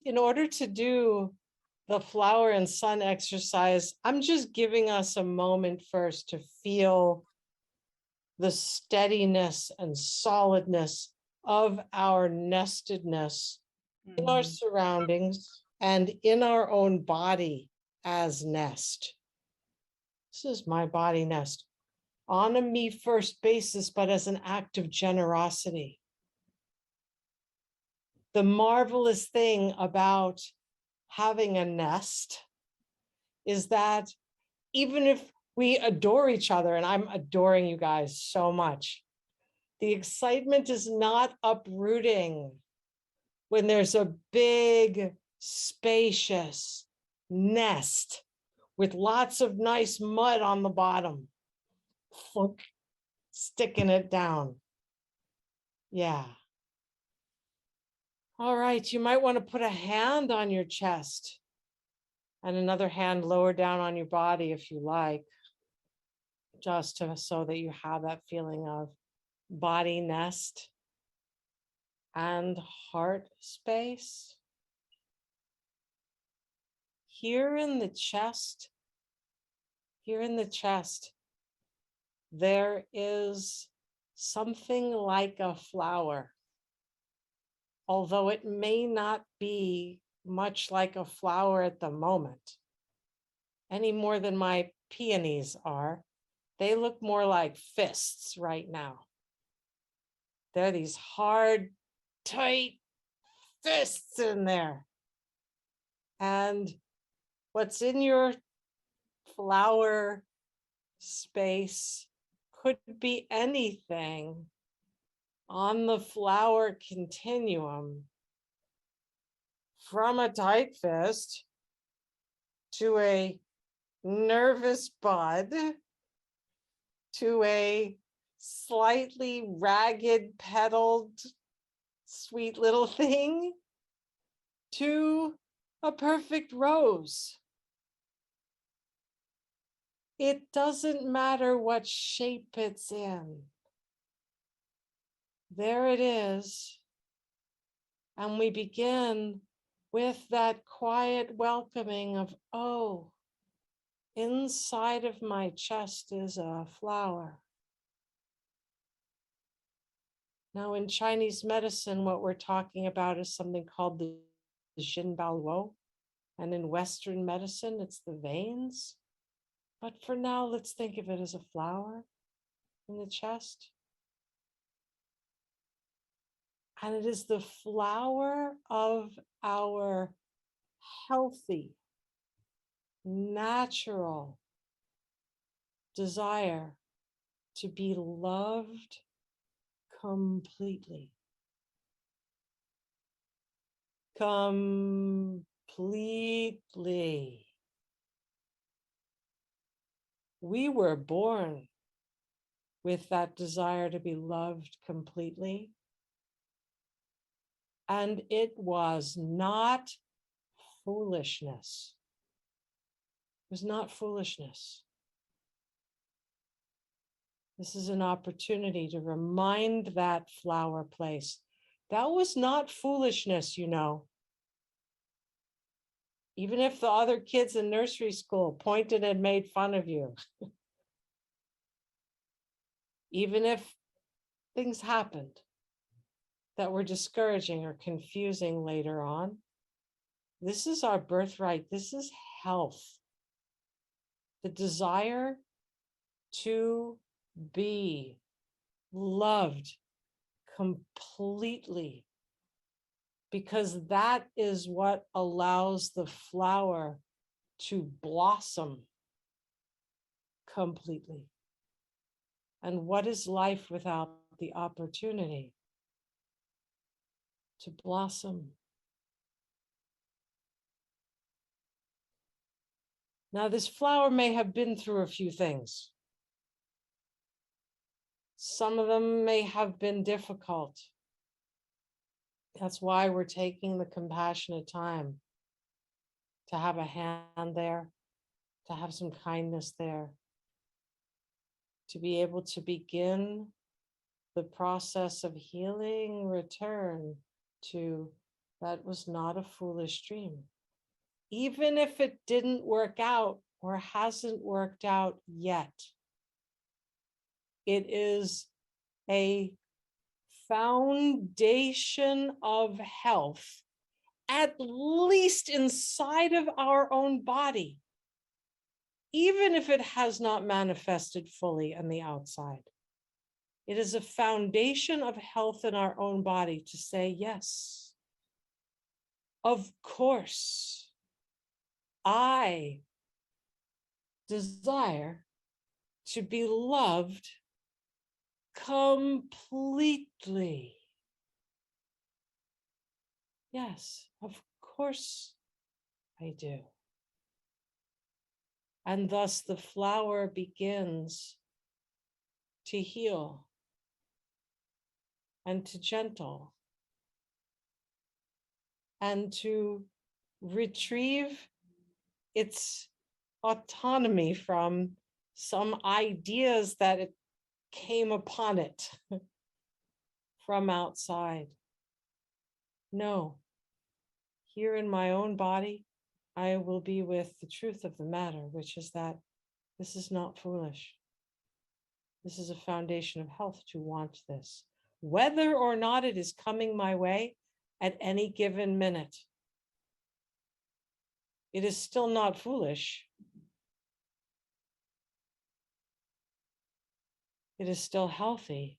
in order to do the flower and sun exercise, I'm just giving us a moment first to feel the steadiness and solidness of our nestedness in our surroundings and in our own body as nest. This is my body nest on a me first basis, but as an act of generosity. The marvelous thing about having a nest is that even if we adore each other, and I'm adoring you guys so much, the excitement is not uprooting when there's a big, spacious nest with lots of nice mud on the bottom, sticking it down. Yeah. All right, you might want to put a hand on your chest and another hand lower down on your body if you like, just so that you have that feeling of body nest and heart space. Here in the chest, there is something like a flower, although it may not be much like a flower at the moment, any more than my peonies are. They look more like fists right now. They're these hard, tight fists in there. And what's in your flower space could be anything on the flower continuum, from a tight fist to a nervous bud to a slightly ragged petaled sweet little thing to a perfect rose. It doesn't matter what shape it's in. There it is. And we begin with that quiet welcoming of, oh, inside of my chest is a flower. Now, in Chinese medicine, what we're talking about is something called the Jin Bao Luo. And in Western medicine, it's the veins. But for now, let's think of it as a flower in the chest. And it is the flower of our healthy, natural desire to be loved completely. Completely. We were born with that desire to be loved completely. And it was not foolishness. It was not foolishness. This is an opportunity to remind that flower place. That was not foolishness, you know. Even if the other kids in nursery school pointed and made fun of you. Even if things happened that were discouraging or confusing later on, this is our birthright. This is health. The desire to be loved completely, because that is what allows the flower to blossom completely. And what is life without the opportunity to blossom? Now, this flower may have been through a few things. Some of them may have been difficult. That's why we're taking the compassionate time to have a hand there, to have some kindness there, to be able to begin the process of healing return to That was not a foolish dream. Even if it didn't work out or hasn't worked out yet, it is a foundation of health, at least inside of our own body, even if it has not manifested fully on the outside. It is a foundation of health in our own body to say, yes, of course, I desire to be loved completely. Yes, of course I do. And thus the flower begins to heal and to gentle and to retrieve its autonomy from some ideas that it came upon it from outside. No, here in my own body, I will be with the truth of the matter, which is that this is not foolish. This is a foundation of health to want this, whether or not it is coming my way at any given minute. It is still not foolish. It is still healthy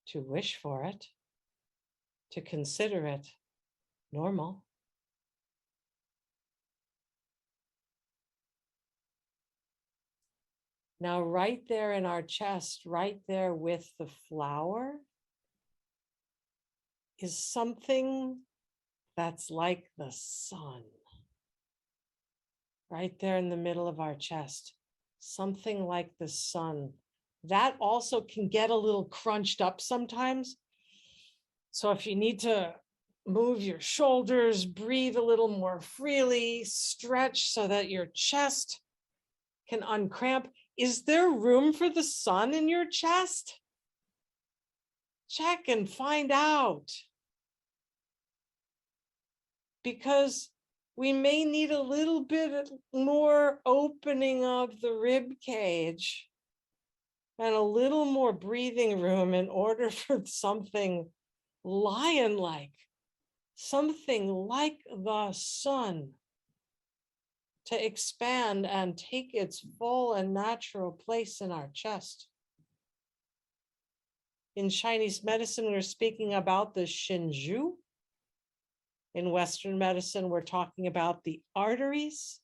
to wish for it, to consider it normal. Now, right there in our chest, right there with the flower, is something that's like the sun. Right there in the middle of our chest, something like the sun. That also can get a little crunched up sometimes. So if you need to move your shoulders, breathe a little more freely, stretch so that your chest can uncramp. Is there room for the sun in your chest? Check and find out. Because we may need a little bit more opening of the rib cage and a little more breathing room in order for something lion-like, something like the sun to expand and take its full and natural place in our chest. In Chinese medicine, we're speaking about the Shinju. In Western medicine, we're talking about the arteries.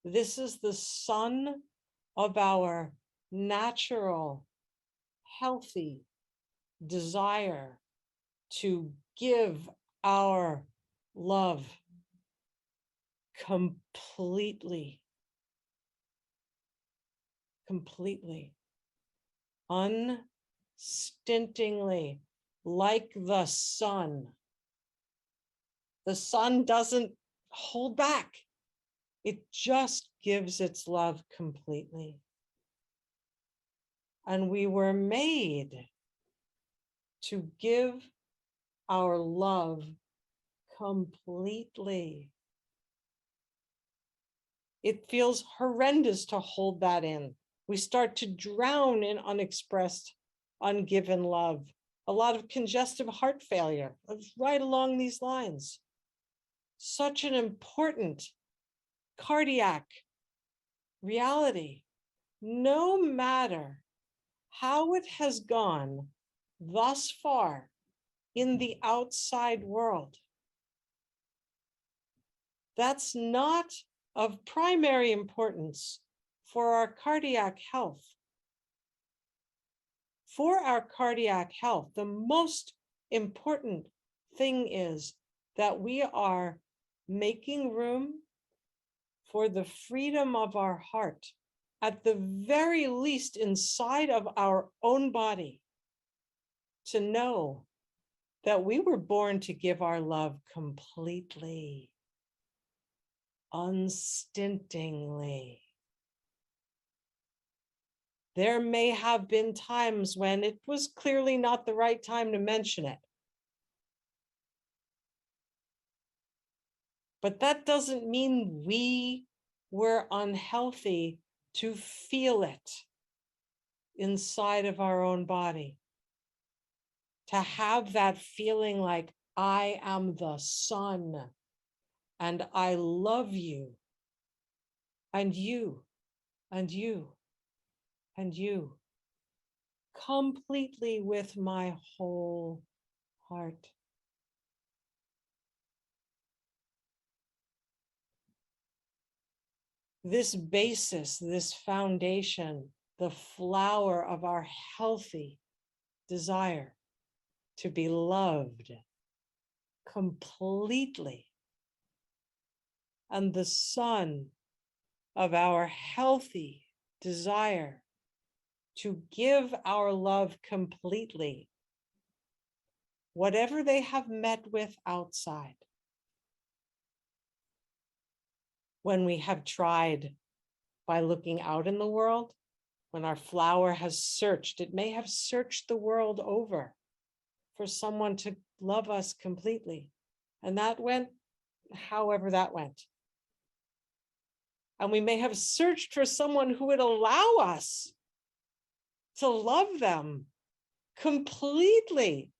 This is the sun of our natural, healthy desire to give our love completely, unstintingly, like the sun. The sun doesn't hold back. It just gives its love completely. And we were made to give our love completely. It feels horrendous to hold that in. We start to drown in unexpressed, ungiven love. A lot of congestive heart failure, right along these lines. Such an important cardiac reality. No matter how it has gone thus far in the outside world, that's not of primary importance for our cardiac health. For our cardiac health, the most important thing is that we are making room for the freedom of our heart, at the very least inside of our own body, to know that we were born to give our love completely, unstintingly. There may have been times when it was clearly not the right time to mention it. But that doesn't mean we were unhealthy to feel it inside of our own body. To have that feeling like I am the sun and I love you and you and you and you completely with my whole heart. This basis, this foundation, the flower of our healthy desire to be loved completely, and the sun of our healthy desire to give our love completely, whatever they have met with outside. When we have tried by looking out in the world, when our flower has searched, it may have searched the world over for someone to love us completely. And that went however that went. And we may have searched for someone who would allow us to love them completely.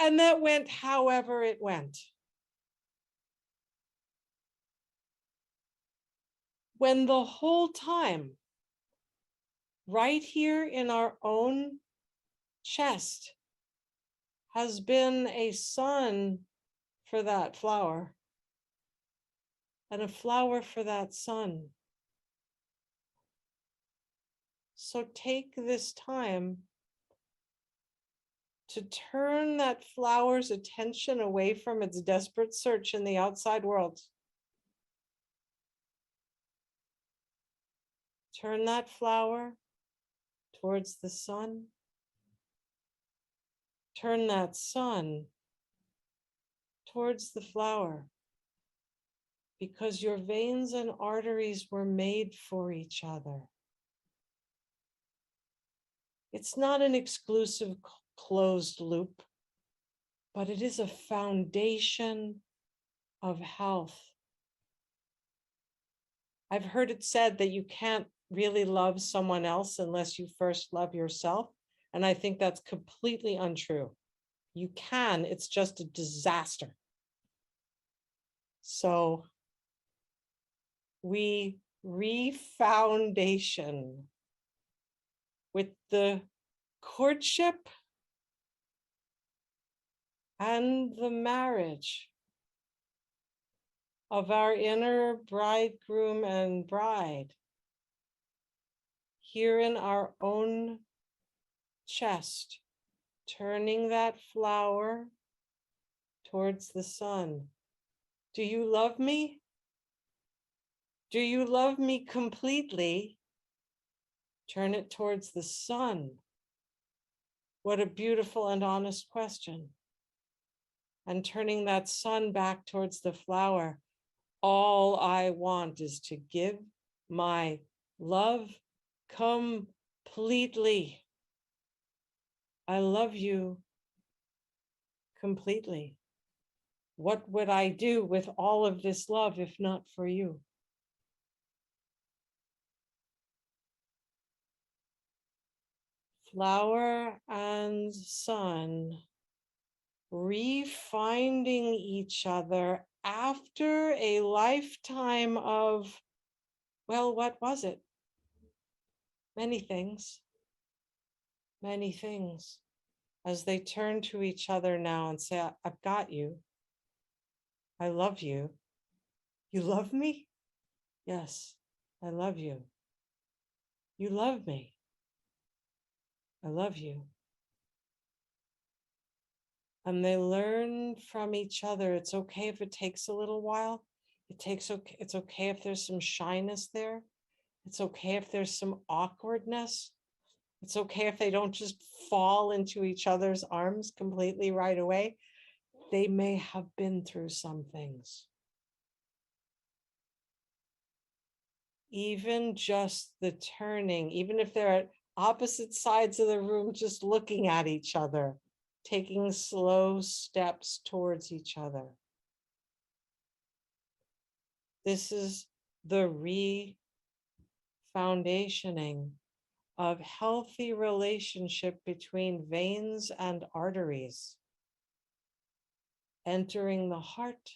And that went however it went. When the whole time, right here in our own chest, has been a sun for that flower and a flower for that sun. So take this time to turn that flower's attention away from its desperate search in the outside world. Turn that flower towards the sun. Turn that sun towards the flower, because your veins and arteries were made for each other. It's not an exclusive closed loop, but it is a foundation of health. I've heard it said that you can't really love someone else unless you first love yourself. And I think that's completely untrue. You can, it's just a disaster. So we refoundation with the courtship and the marriage of our inner bridegroom and bride here in our own chest, turning that flower towards the sun. Do you love me? Do you love me completely? Turn it towards the sun. What a beautiful and honest question. And turning that sun back towards the flower. All I want is to give my love completely. I love you completely. What would I do with all of this love if not for you? Flower and sun refinding each other after a lifetime of, well, what was it? Many things, as they turn to each other now and say, I've got you. I love you. You love me? Yes, I love you. You love me. I love you. And they learn from each other. It's okay if it takes a little while. It's okay if there's some shyness there. It's okay if there's some awkwardness. It's okay if they don't just fall into each other's arms completely right away. They may have been through some things. Even just the turning, even if they're at opposite sides of the room, just looking at each other, taking slow steps towards each other. This is the re-foundationing of healthy relationship between veins and arteries, entering the heart,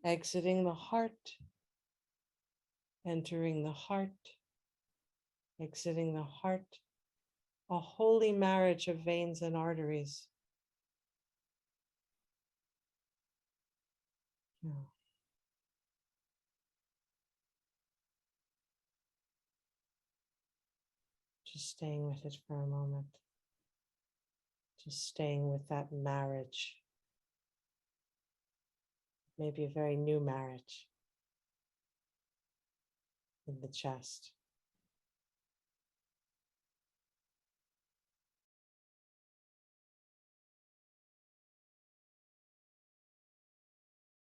exiting the heart, entering the heart, exiting the heart, a holy marriage of veins and arteries. Yeah. Just staying with it for a moment. Just staying with that marriage. Maybe a very new marriage in the chest.